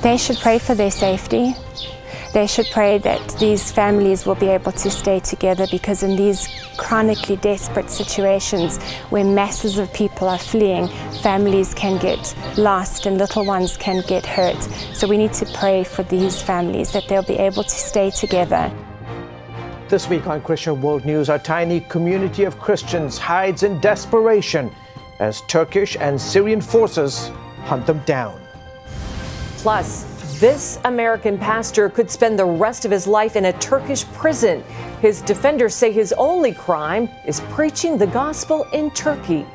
They should pray for their safety. They should pray that these families will be able to stay together, because in these chronically desperate situations where masses of people are fleeing, families can get lost and little ones can get hurt. So we need to pray for these families, that they'll be able to stay together. This week on Christian World News, a tiny community of Christians hides in desperation as Turkish and Syrian forces hunt them down. Plus, this American pastor could spend the rest of his life in a Turkish prison. His defenders say his only crime is preaching the gospel in Turkey.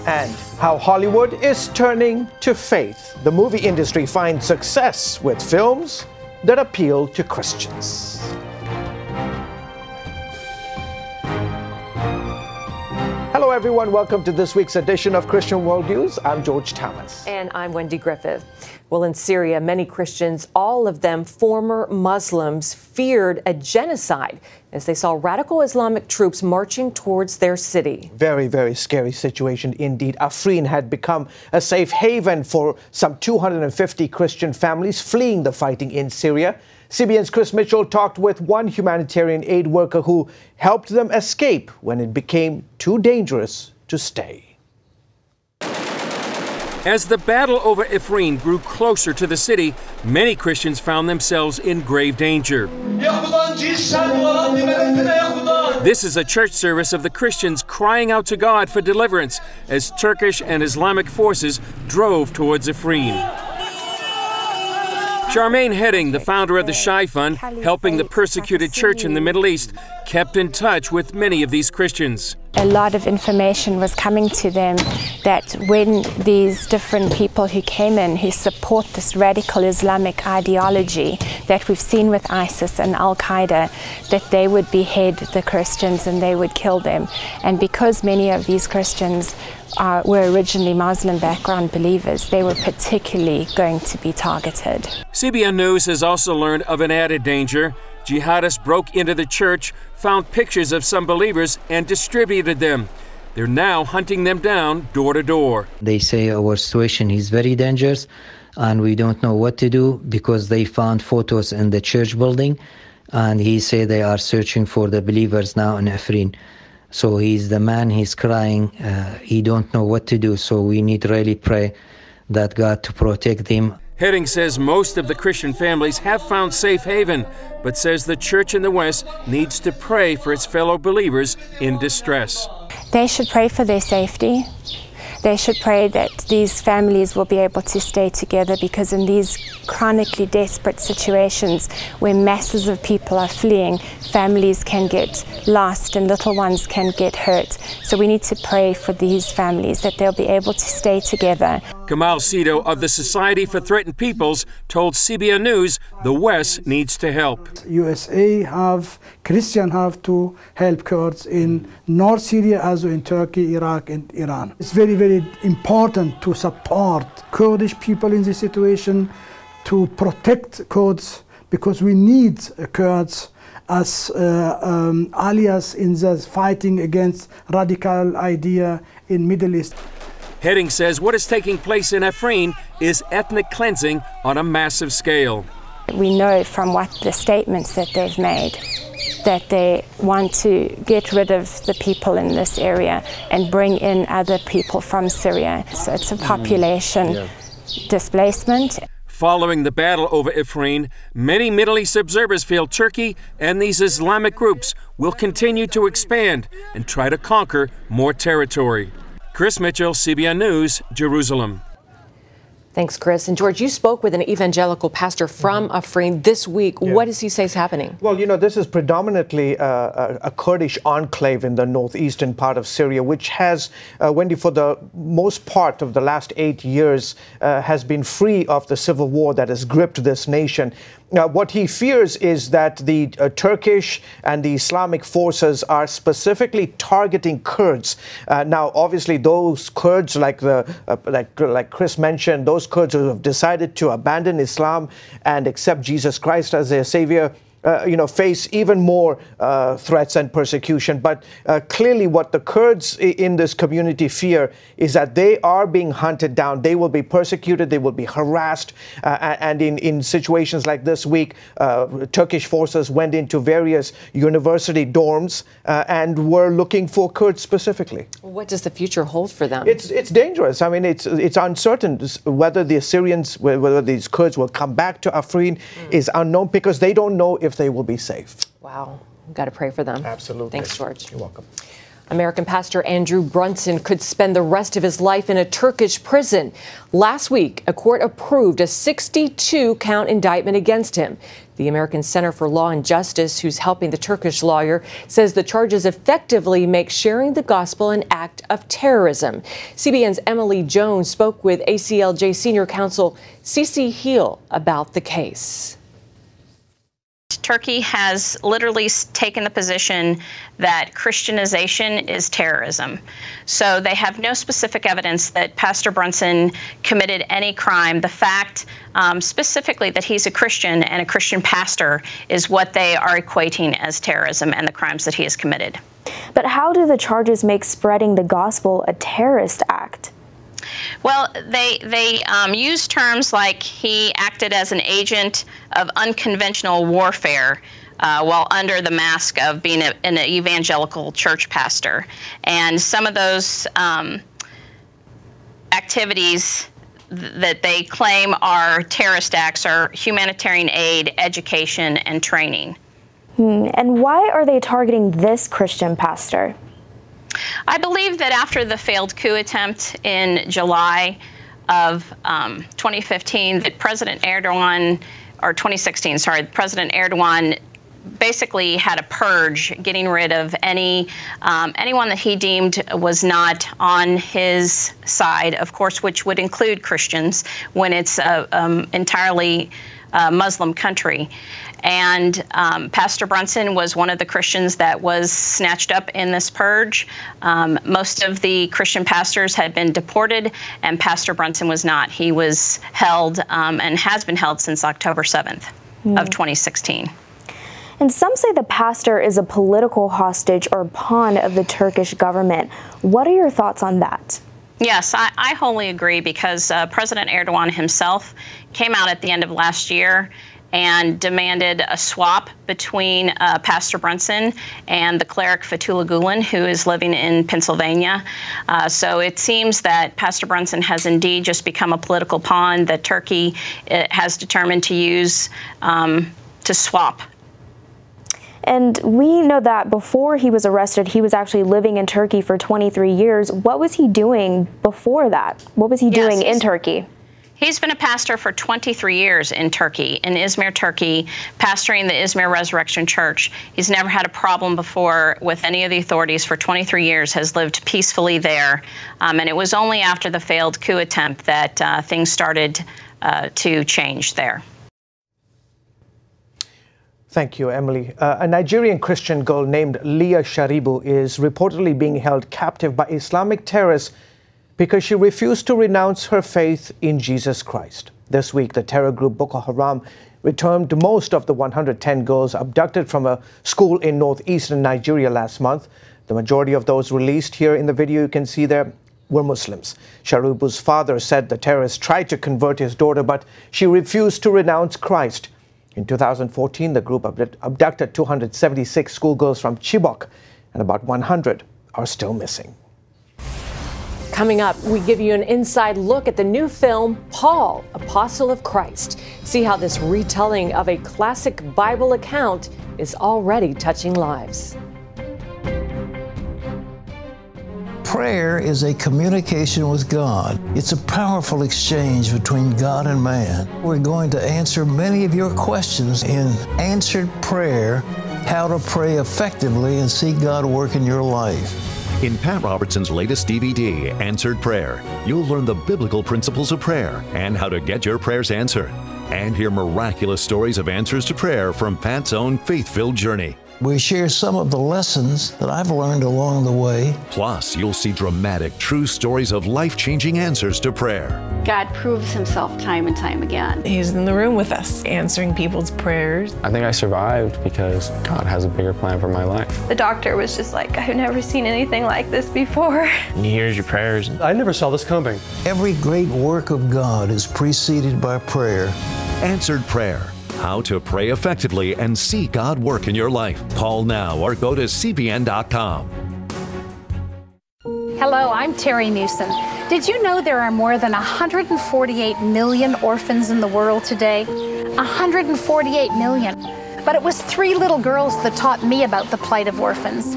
And how Hollywood is turning to faith. The movie industry finds success with films that appeal to Christians. Hello everyone, welcome to this week's edition of Christian World News. I'm George Thomas. And I'm Wendy Griffith. Well, in Syria, many Christians, all of them former Muslims, feared a genocide as they saw radical Islamic troops marching towards their city. Very, very scary situation indeed. Afrin had become a safe haven for some 250 Christian families fleeing the fighting in Syria. CBN's Chris Mitchell talked with one humanitarian aid worker who helped them escape when it became too dangerous to stay. As the battle over Afrin grew closer to the city, many Christians found themselves in grave danger. This is a church service of the Christians crying out to God for deliverance as Turkish and Islamic forces drove towards Afrin. Charmaine Heading, the founder of the Shai Fund, helping the persecuted church in the Middle East, kept in touch with many of these Christians. A lot of information was coming to them that when these different people who came in who support this radical Islamic ideology that we've seen with ISIS and Al-Qaeda, that they would behead the Christians and they would kill them. And because many of these Christians were originally Muslim background believers, they were particularly going to be targeted. CBN News has also learned of an added danger. Jihadists broke into the church, found pictures of some believers, and distributed them. They're now hunting them down door to door. They say our situation is very dangerous and we don't know what to do because they found photos in the church building, and he said they are searching for the believers now in Afrin. So he's the man, he's crying, he don't know what to do, so we need to really pray that God to protect them. Heading says most of the Christian families have found safe haven, but says the church in the West needs to pray for its fellow believers in distress. They should pray for their safety. They should pray that these families will be able to stay together, because in these chronically desperate situations where masses of people are fleeing, families can get lost and little ones can get hurt. So we need to pray for these families, that they'll be able to stay together. Kamal Sito of the Society for Threatened Peoples told CBN News the West needs to help. USA Christian have to help Kurds in North Syria, as well in Turkey, Iraq and Iran. It's very, very important to support Kurdish people in this situation, to protect Kurds, because we need Kurds as allies in the fighting against radical idea in Middle East. Heading says what is taking place in Afrin is ethnic cleansing on a massive scale. We know from what the statements that they've made that they want to get rid of the people in this area and bring in other people from Syria. So it's a population displacement. Following the battle over Afrin, many Middle East observers feel Turkey and these Islamic groups will continue to expand and try to conquer more territory. Chris Mitchell, CBN News, Jerusalem. Thanks, Chris. And George, you spoke with an evangelical pastor from Afrin this week. Yeah. What does he say is happening? Well, you know, this is predominantly a Kurdish enclave in the northeastern part of Syria, which has, Wendy, for the most part of the last 8 years, has been free of the civil war that has gripped this nation. What he fears is that the Turkish and the Islamic forces are specifically targeting Kurds. Now, obviously, those Kurds, like Chris mentioned, those Kurds who have decided to abandon Islam and accept Jesus Christ as their savior, face even more threats and persecution. But clearly what the Kurds in this community fear is that they are being hunted down. They will be persecuted. They will be harassed. And in situations like this week, Turkish forces went into various university dorms and were looking for Kurds specifically. What does the future hold for them? It's dangerous. I mean, it's uncertain whether the Assyrians, whether these Kurds will come back to Afrin is unknown, because they don't know if they will be safe. Wow. We've got to pray for them. Absolutely. Thanks, George. You're welcome. American pastor Andrew Brunson could spend the rest of his life in a Turkish prison. Last week, a court approved a 62-count indictment against him. The American Center for Law and Justice, who's helping the Turkish lawyer, says the charges effectively make sharing the gospel an act of terrorism. CBN's Emily Jones spoke with ACLJ senior counsel Cece Heel about the case. Turkey has literally taken the position that Christianization is terrorism. So they have no specific evidence that Pastor Brunson committed any crime. The fact specifically that he's a Christian and a Christian pastor is what they are equating as terrorism and the crimes that he has committed. But how do the charges make spreading the gospel a terrorist act? Well, they use terms like he acted as an agent of unconventional warfare while under the mask of being an evangelical church pastor. And some of those activities that they claim are terrorist acts are humanitarian aid, education, and training. And why are they targeting this Christian pastor? I believe that after the failed coup attempt in July of 2015, that President Erdogan, or 2016, sorry, President Erdogan basically had a purge, getting rid of anyone that he deemed was not on his side, of course, which would include Christians when it's entirely Muslim country. And Pastor Brunson was one of the Christians that was snatched up in this purge. Most of the Christian pastors had been deported, and Pastor Brunson was not. He was held and has been held since October 7th of 2016. And some say the pastor is a political hostage or pawn of the Turkish government. What are your thoughts on that? Yes, I wholly agree, because President Erdogan himself came out at the end of last year and demanded a swap between Pastor Brunson and the cleric Fethullah Gulen, who is living in Pennsylvania. So it seems that Pastor Brunson has indeed just become a political pawn that Turkey has determined to use to swap. And we know that before he was arrested, he was actually living in Turkey for 23 years. What was he doing before that? What was he doing in Turkey? He's been a pastor for 23 years in Turkey, in Izmir, Turkey, pastoring the Izmir Resurrection Church. He's never had a problem before with any of the authorities for 23 years, has lived peacefully there. And it was only after the failed coup attempt that things started to change there. Thank you, Emily. A Nigerian Christian girl named Leah Sharibu is reportedly being held captive by Islamic terrorists because she refused to renounce her faith in Jesus Christ. This week, the terror group Boko Haram returned most of the 110 girls abducted from a school in northeastern Nigeria last month. The majority of those released here in the video you can see there were Muslims. Sharibu's father said the terrorists tried to convert his daughter, but she refused to renounce Christ. In 2014, the group abducted 276 schoolgirls from Chibok, and about 100 are still missing. Coming up, we give you an inside look at the new film, Paul, Apostle of Christ. See how this retelling of a classic Bible account is already touching lives. Prayer is a communication with God. It's a powerful exchange between God and man. We're going to answer many of your questions in Answered Prayer, how to pray effectively and see God work in your life. In Pat Robertson's latest DVD, Answered Prayer, you'll learn the biblical principles of prayer and how to get your prayers answered. And hear miraculous stories of answers to prayer from Pat's own faith-filled journey. We share some of the lessons that I've learned along the way. Plus, you'll see dramatic, true stories of life-changing answers to prayer. God proves himself time and time again. He's in the room with us, answering people's prayers. I think I survived because God has a bigger plan for my life. The doctor was just like, I've never seen anything like this before. He hears your prayers. I never saw this coming. Every great work of God is preceded by prayer. Answered Prayer. How to pray effectively and see God work in your life. Call now or go to cbn.com. Hello, I'm Terry Newsom. Did you know there are more than 148 million orphans in the world today? 148 million. But it was 3 little girls that taught me about the plight of orphans.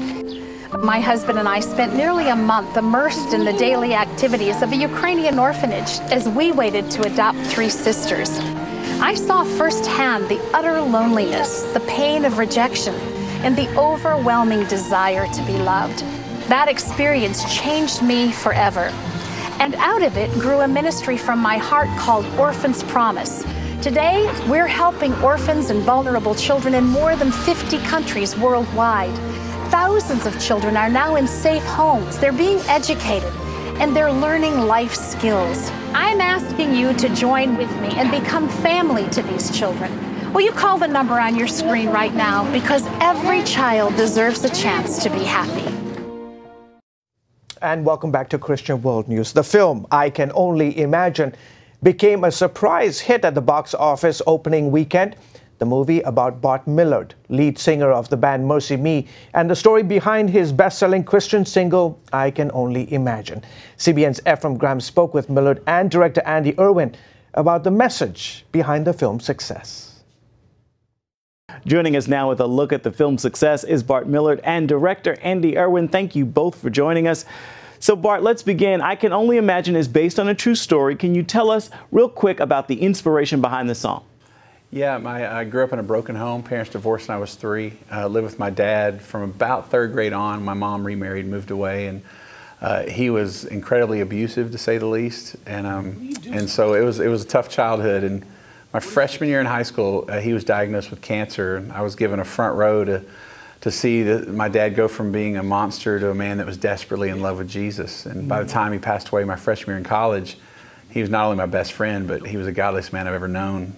My husband and I spent nearly a month immersed in the daily activities of a Ukrainian orphanage as we waited to adopt 3 sisters. I saw firsthand the utter loneliness, the pain of rejection, and the overwhelming desire to be loved. That experience changed me forever. And out of it grew a ministry from my heart called Orphans Promise. Today, we're helping orphans and vulnerable children in more than 50 countries worldwide. Thousands of children are now in safe homes. They're being educated, and they're learning life skills. I'm asking you to join with me and become family to these children. Will you call the number on your screen right now? Because every child deserves a chance to be happy. And welcome back to Christian World News. The film, I Can Only Imagine, became a surprise hit at the box office opening weekend. The movie about Bart Millard, lead singer of the band Mercy Me, and the story behind his best-selling Christian single, I Can Only Imagine. CBN's Ephraim Graham spoke with Millard and director Andy Irwin about the message behind the film's success. Joining us now with a look at the film's success is Bart Millard and director Andy Irwin. Thank you both for joining us. So Bart, let's begin. I Can Only Imagine is based on a true story. Can you tell us real quick about the inspiration behind the song? Yeah, I grew up in a broken home. Parents divorced when I was 3. Lived with my dad from about 3rd grade on. My mom remarried, moved away, and he was incredibly abusive, to say the least. And so it was a tough childhood. And my freshman year in high school, he was diagnosed with cancer, and I was given a front row to see my dad go from being a monster to a man that was desperately in love with Jesus. And by the time he passed away my freshman year in college, he was not only my best friend, but he was the godliest man I've ever known.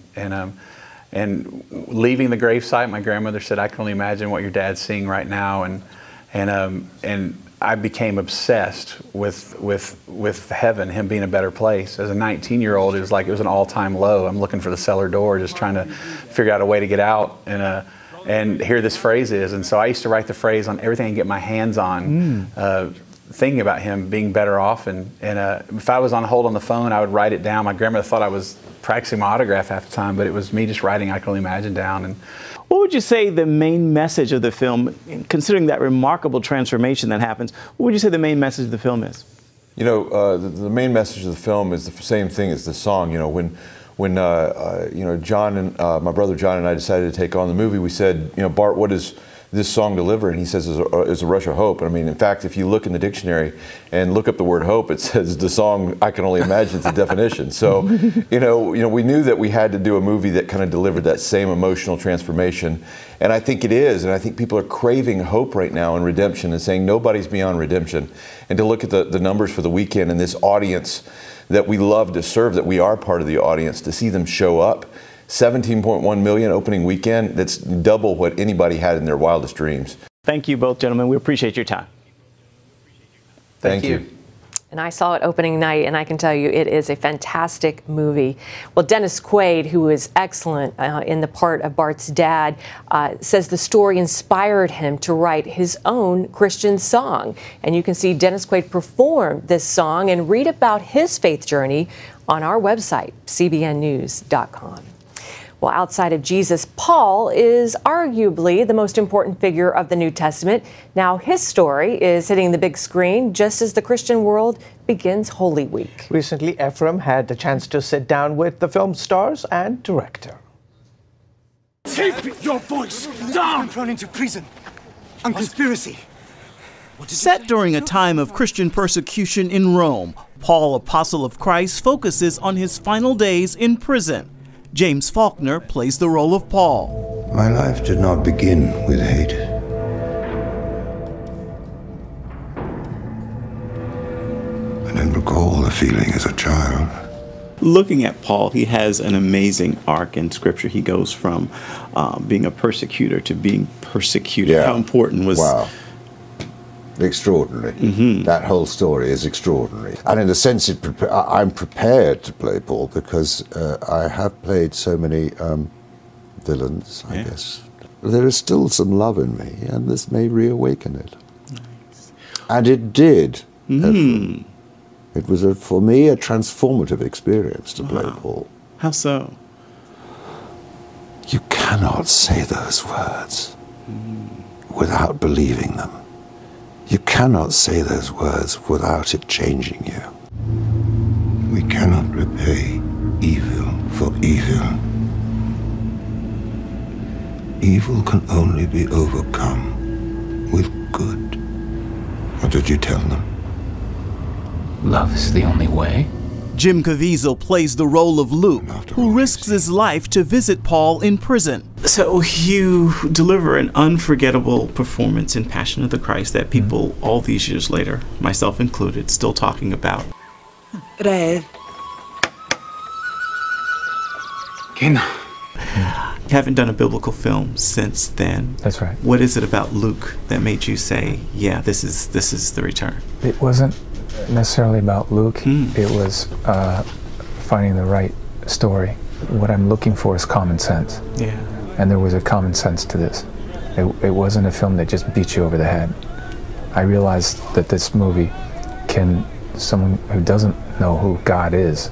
And leaving the gravesite, my grandmother said, I can only imagine what your dad's seeing right now. And I became obsessed with heaven, him being a better place. As a 19-year-old, it was an all-time low. I'm looking for the cellar door, just trying to figure out a way to get out. And here this phrase is. And so I used to write the phrase on everything I can get my hands on, thinking about him being better off. And if I was on hold on the phone, I would write it down. My grandmother thought I was practicing my autograph half the time, but it was me just writing I Can Only Imagine down. And what would you say the main message of the film, considering that remarkable transformation that happens, what would you say the main message of the film is? You know, the main message of the film is the same thing as the song. You know, when you know, John and my brother John and I decided to take on the movie, we said, you know, Bart, what does this song deliver? And he says, is a rush of hope. I mean, in fact, if you look in the dictionary and look up the word hope, it says the song I Can Only Imagine is the definition. So, you know, we knew that we had to do a movie that kind of delivered that same emotional transformation. And I think it is. And I think people are craving hope right now and redemption and saying nobody's beyond redemption. And to look at the numbers for the weekend and this audience that we love to serve, that we are part of the audience, to see them show up. 17.1 million opening weekend, that's double what anybody had in their wildest dreams. Thank you both, gentlemen. We appreciate your time. Thank you. And I saw it opening night, and I can tell you it is a fantastic movie. Well, Dennis Quaid, who is excellent in the part of Bart's dad, says the story inspired him to write his own Christian song. And you can see Dennis Quaid perform this song and read about his faith journey on our website, cbnnews.com. Well, outside of Jesus, Paul is arguably the most important figure of the New Testament. Now, his story is hitting the big screen just as the Christian world begins Holy Week. Recently, Ephraim had the chance to sit down with the film stars and director. Keep your voice down! I'm thrown into prison on conspiracy. Set during a time of Christian persecution in Rome, Paul, apostle of Christ, focuses on his final days in prison. James Faulkner plays the role of Paul. My life did not begin with hate. feeling as a child. Looking at Paul, he has an amazing arc in Scripture. He goes from being a persecutor to being persecuted. Yeah. How important was... Wow. Extraordinary. Mm-hmm. That whole story is extraordinary. And in a sense, I'm prepared to play Paul because I have played so many villains, I guess. There is still some love in me, and this may reawaken it. Nice. And it did. Mm. It was, for me, a transformative experience to play Paul. How so? You cannot say those words without believing them. You cannot say those words without it changing you. We cannot repay evil for evil. Evil can only be overcome with good. What did you tell them? Love is the only way. Jim Caviezel plays the role of Luke, who risks his life to visit Paul in prison. So you deliver an unforgettable performance in Passion of the Christ that people all these years later, myself included, still talking about. Red. You haven't done a biblical film since then. That's right. What is it about Luke that made you say, yeah, this is the return? It wasn't necessarily about Luke. It was finding the right story. What I'm looking for is common sense. Yeah. And there was a common sense to this. It wasn't a film that just beat you over the head. I realized that this movie someone who doesn't know who God is,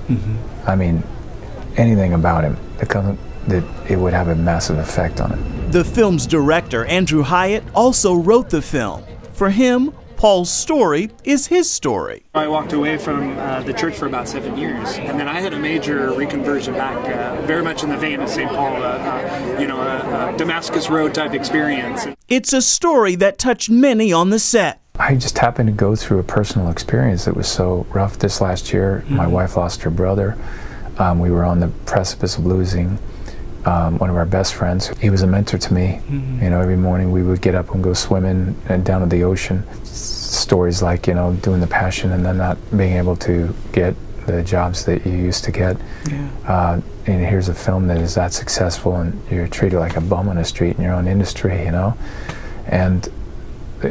I mean, anything about him, that it would have a massive effect on him. The film's director, Andrew Hyatt, also wrote the film. For him, Paul's story is his story. I walked away from the church for about 7 years, and then I had a major reconversion back, very much in the vein of St. Paul, a Damascus Road type experience. It's a story that touched many on the set. I just happened to go through a personal experience that was so rough this last year. My wife lost her brother. We were on the precipice of losing one of our best friends. He was a mentor to me. You know, every morning we would get up and go swimming and down to the ocean. Stories like, you know, doing the Passion and then not being able to get the jobs that you used to get. Yeah. And here's a film that is that successful and you're treated like a bum on the street in your own industry, you know. And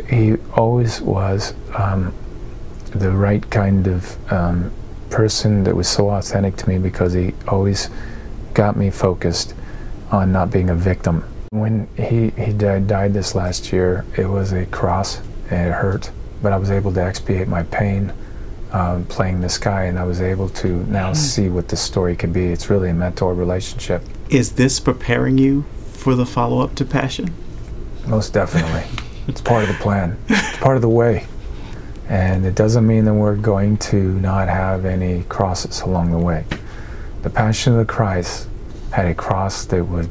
he always was the right kind of person that was so authentic to me because he always got me focused on not being a victim. When he died this last year, it was a cross and it hurt, but I was able to expiate my pain playing this guy, and I was able to now see what this story could be. It's really a mentor relationship. Is this preparing you for the follow-up to Passion? Most definitely. It's part of the plan. It's part of the way. And it doesn't mean that we're going to not have any crosses along the way. The Passion of the Christ had a cross that was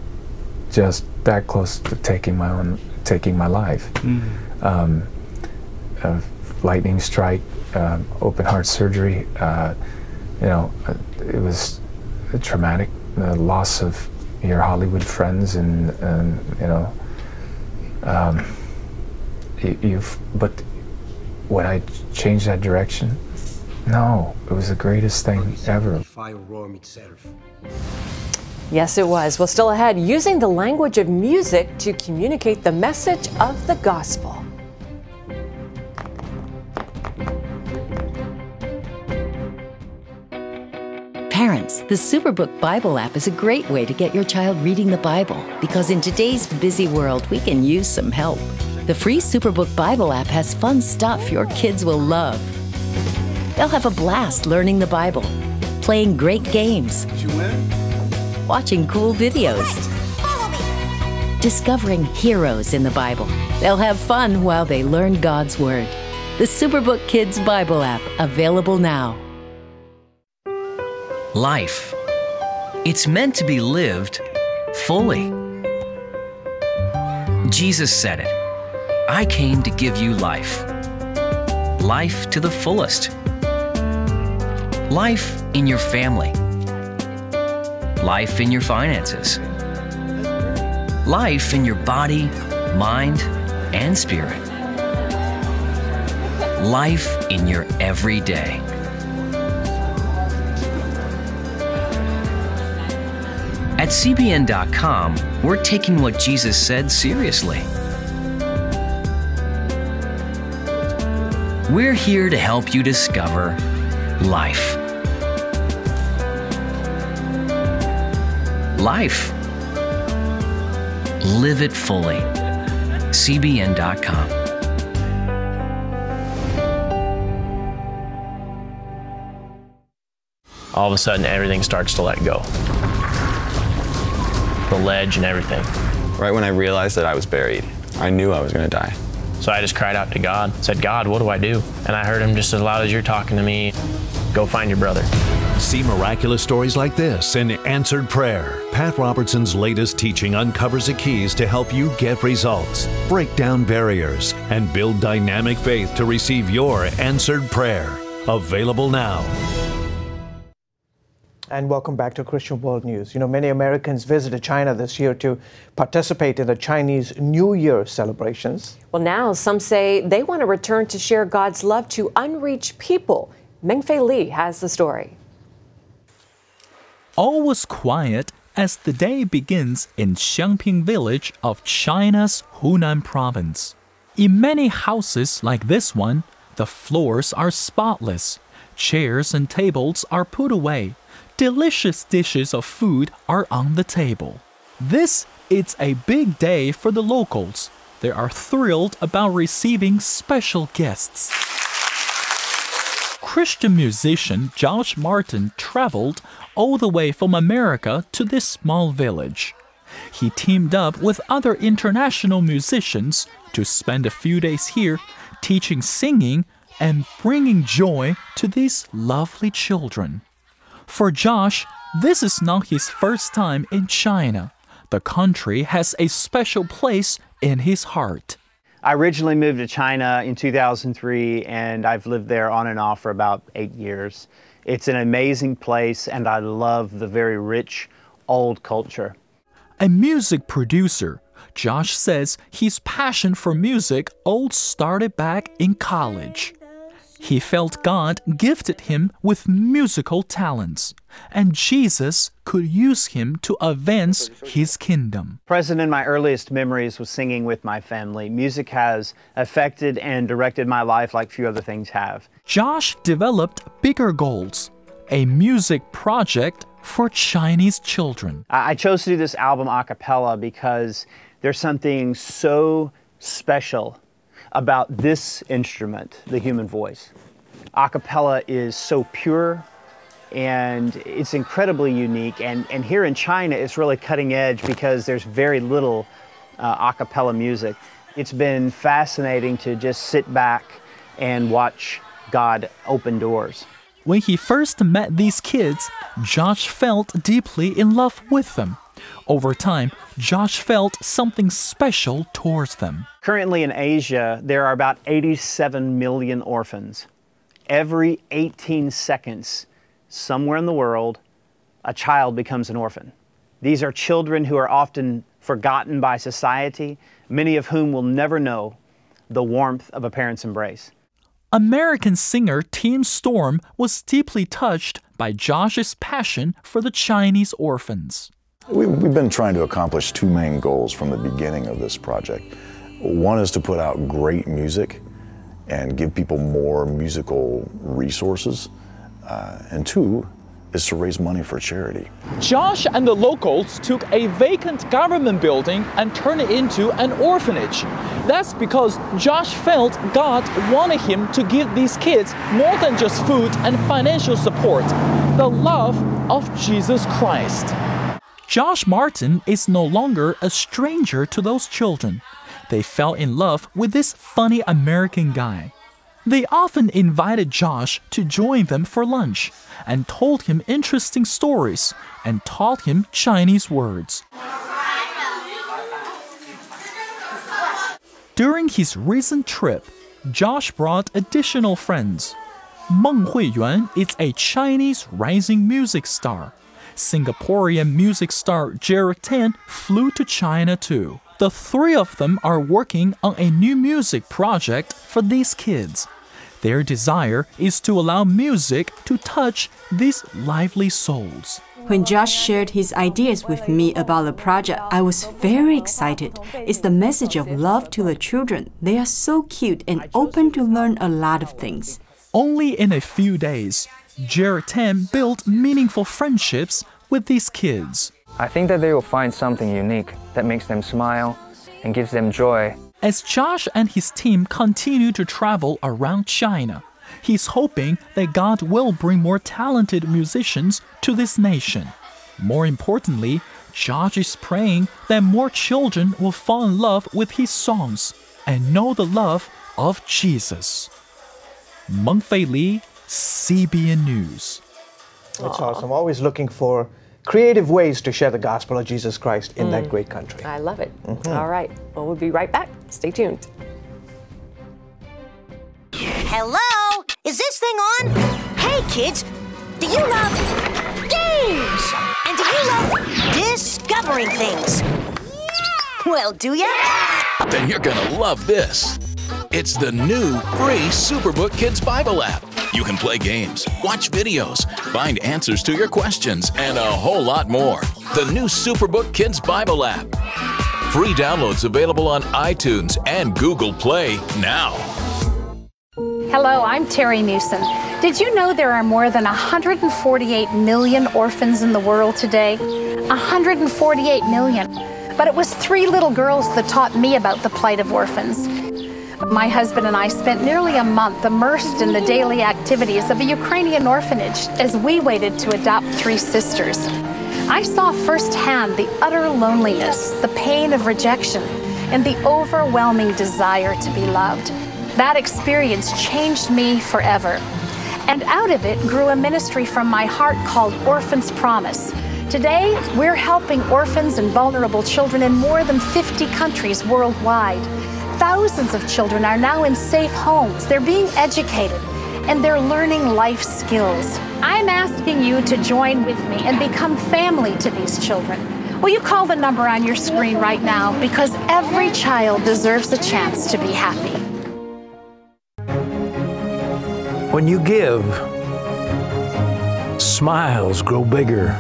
just that close to taking my life. A lightning strike, open heart surgery. You know, it was traumatic. The loss of your Hollywood friends, and you know, but would I change that direction? No, it was the greatest thing ever. Yes, it was. Well, still ahead, using the language of music to communicate the message of the gospel. Parents, the Superbook Bible app is a great way to get your child reading the Bible, because in today's busy world, we can use some help. The free Superbook Bible app has fun stuff your kids will love. They'll have a blast learning the Bible, playing great games, watching cool videos, discovering heroes in the Bible. They'll have fun while they learn God's Word. The Superbook Kids Bible app, available now. Life. It's meant to be lived fully. Jesus said it. I came to give you life. Life to the fullest. Life in your family. Life in your finances. Life in your body, mind, and spirit. Life in your everyday. At CBN.com, we're taking what Jesus said seriously. We're here to help you discover life. Life. Live it fully. CBN.com. All of a sudden, everything starts to let go. The ledge and everything. Right when I realized that I was buried, I knew I was going to die. So I just cried out to God, said, God, what do I do? And I heard him just as loud as you're talking to me, go find your brother. See miraculous stories like this in Answered Prayer. Pat Robertson's latest teaching uncovers the keys to help you get results, break down barriers, and build dynamic faith to receive your answered prayer. Available now. And welcome back to Christian World News. You know, many Americans visited China this year to participate in the Chinese New Year celebrations. Well, now some say they want to return to share God's love to unreached people. Mengfei Li has the story. All was quiet as the day begins in Xiangping village of China's Hunan province. In many houses like this one, the floors are spotless. Chairs and tables are put away. Delicious dishes of food are on the table. This is a big day for the locals. They are thrilled about receiving special guests. Christian musician Josh Martin traveled all the way from America to this small village. He teamed up with other international musicians to spend a few days here teaching singing and bringing joy to these lovely children. For Josh, this is not his first time in China. The country has a special place in his heart. I originally moved to China in 2003, and I've lived there on and off for about 8 years. It's an amazing place, and I love the very rich, old culture. A music producer, Josh says his passion for music all started back in college. He felt God gifted him with musical talents, and Jesus could use him to advance his kingdom. Present in my earliest memories was singing with my family. Music has affected and directed my life like few other things have. Josh developed bigger goals, a music project for Chinese children. I chose to do this album a cappella because there's something so special about this instrument, the human voice. A cappella is so pure and it's incredibly unique. And here in China, it's really cutting edge because there's very little a cappella music. It's been fascinating to just sit back and watch God open doors. When he first met these kids, Josh felt deeply in love with them. Over time, Josh felt something special towards them. Currently in Asia, there are about 87 million orphans. Every 18 seconds, somewhere in the world, a child becomes an orphan. These are children who are often forgotten by society, many of whom will never know the warmth of a parent's embrace. American singer Tim Storm was deeply touched by Josh's passion for the Chinese orphans. We've been trying to accomplish two main goals from the beginning of this project. One is to put out great music and give people more musical resources. And two is to raise money for charity. Josh and the locals took a vacant government building and turned it into an orphanage. That's because Josh felt God wanted him to give these kids more than just food and financial support, the love of Jesus Christ. Josh Martin is no longer a stranger to those children. They fell in love with this funny American guy. They often invited Josh to join them for lunch and told him interesting stories and taught him Chinese words. During his recent trip, Josh brought additional friends. Meng Huiyuan is a Chinese rising music star. Singaporean music star Jarek Tan flew to China too. The three of them are working on a new music project for these kids. Their desire is to allow music to touch these lively souls. When Josh shared his ideas with me about the project, I was very excited. It's the message of love to the children. They are so cute and open to learn a lot of things. Only in a few days, Jared Tam built meaningful friendships with these kids. I think that they will find something unique that makes them smile and gives them joy. As Josh and his team continue to travel around China, he's hoping that God will bring more talented musicians to this nation. More importantly, Josh is praying that more children will fall in love with his songs and know the love of Jesus. Meng Fei Li, CBN News. That's awesome. Always looking for creative ways to share the gospel of Jesus Christ in that great country. I love it. All right. Well, we'll be right back. Stay tuned. Hello? Is this thing on? Hey, kids. Do you love games? And do you love discovering things? Yeah! Well, do ya? Then you're gonna love this. It's the new free Superbook Kids Bible app. You can play games, watch videos, find answers to your questions, and a whole lot more. The new Superbook Kids Bible app. Free downloads available on iTunes and Google Play now. Hello, I'm Terry Newsom. Did you know there are more than 148 million orphans in the world today? 148 million. But it was 3 little girls that taught me about the plight of orphans. My husband and I spent nearly a month immersed in the daily activities of a Ukrainian orphanage as we waited to adopt 3 sisters. I saw firsthand the utter loneliness, the pain of rejection, and the overwhelming desire to be loved. That experience changed me forever. And out of it grew a ministry from my heart called Orphans Promise. Today, we're helping orphans and vulnerable children in more than 50 countries worldwide. Thousands of children are now in safe homes. They're being educated, and they're learning life skills. I'm asking you to join with me and become family to these children. Will you call the number on your screen right now? Because every child deserves a chance to be happy. When you give, smiles grow bigger.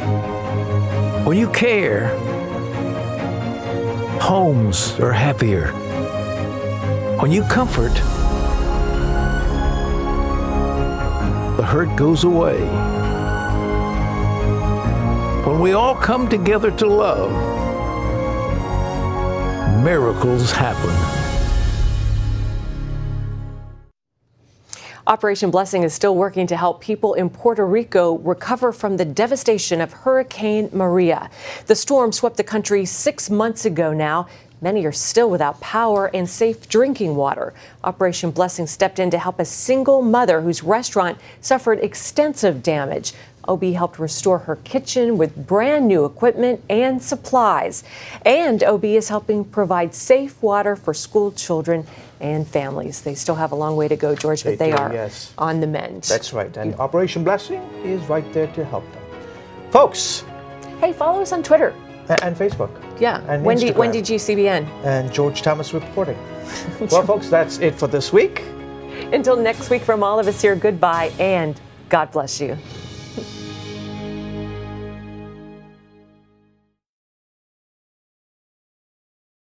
When you care, homes are happier. When you comfort, the hurt goes away. When we all come together to love, miracles happen. Operation Blessing is still working to help people in Puerto Rico recover from the devastation of Hurricane Maria. The storm swept the country 6 months ago now. Many are still without power and safe drinking water. Operation Blessing stepped in to help a single mother whose restaurant suffered extensive damage. OB helped restore her kitchen with brand new equipment and supplies. And OB is helping provide safe water for school children and families. They still have a long way to go, George, but they are on the mend. That's right. And Operation Blessing is right there to help them. Folks. Hey, follow us on Twitter. And Facebook. Yeah. And Wendy Instagram. GCBN. And George Thomas reporting. Well, folks, that's it for this week. Until next week, from all of us here, goodbye and God bless you.